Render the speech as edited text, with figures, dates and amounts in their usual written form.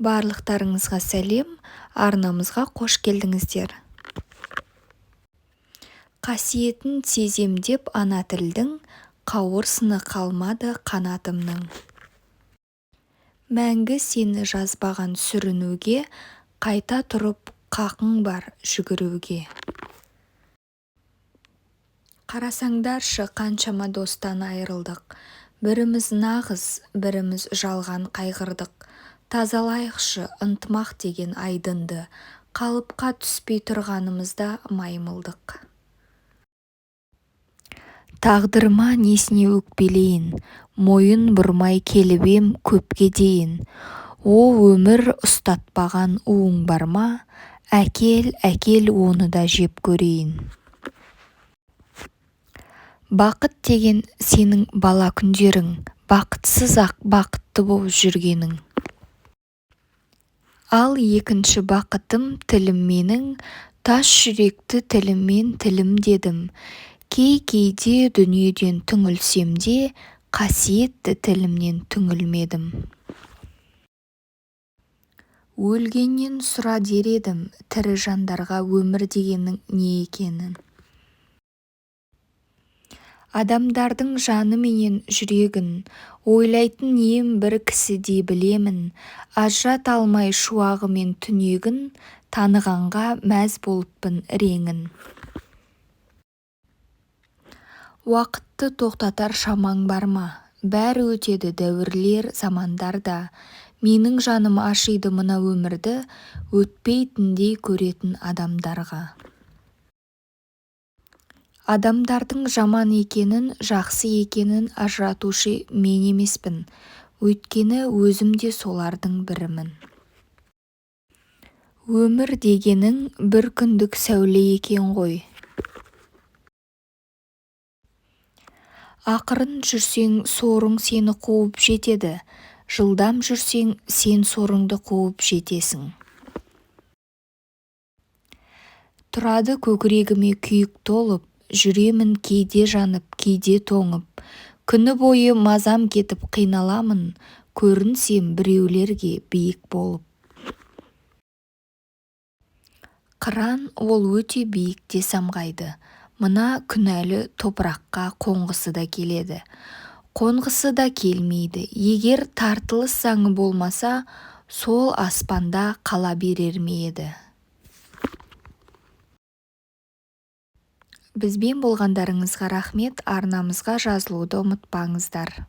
Барлықтарыңызға сәлем, арнамызға қош келдіңіздер. Қасиетін сезем деп ана тілдің, қауырсыны қалмады қанатымның. Мәңгі сені жазбаған сүрінуге, қайта тұрып қақың бар жүгіруге. Қарасаңдаршы қаншама достан айырылдық, біріміз нағыз, біріміз жалған қайғырдық. Тазалайықшы ынтымақ деген айдынды, қалыпқа түспей тұрғанымызда маймылдық. Тағдырыма несіне өкпелейін, мойын бұрмай келіп ем көпке дейін. О өмір ұстатпаған уың бар ма, әкел, әкел оны да жеп көрейін. Бақыт деген сенің бала күндерің, бақытсыз-ақ бақытты боп жүргенің. Ал екінші бақытым тілім менің, тас жүректі тіліммен тілім дедім. Кейде дүниеден түңілсем де, қасиетті тілімнен түңілмедім. Өлгеннен сұра дер едім, тірі жандарға өмір дегеннің не екенін. Адамдардың жаны менен жүрегін, ойлайтын ем бір кісідей білемін. Ажырата алмай шуағы мен түнегін, танығанға мәз болыппын реңін. Уақытты тоқтатар шамаң бар ма? Бәрі өтеді дәуірлер, замандар да. Менің жаным ашиды мына өмірді, өтпейтіндей көретін адамдарға. Адамдардың жаман екенін, жақсы екенін ажыратушы мен емеспін. Өйткені өзім де солардың бірімін. Өмір дегенің бір күндік сәуле екен ғой. Ақырын жүрсең, сорың сені қуып жетеді. Жылдам жүрсең, сен сорыңды қуып жетесің. Тұрады көкірегіме күйік толып, жүремін кейде жанып, кейде тоңып. Күні бойы мазам кетіп қиналамын, көрінсем біреулерге биік болып. Қыран ол өте биікте самғайды. Мына күнәлі топыраққа қонғысы да келеді. Қонғысы да келмейді. Егер тартылыс заңы болмаса, сол аспанда қала берер ме еді? Бізбен болғандарыңызға рахмет, арнамызға жазылуды ұмытпаңыздар.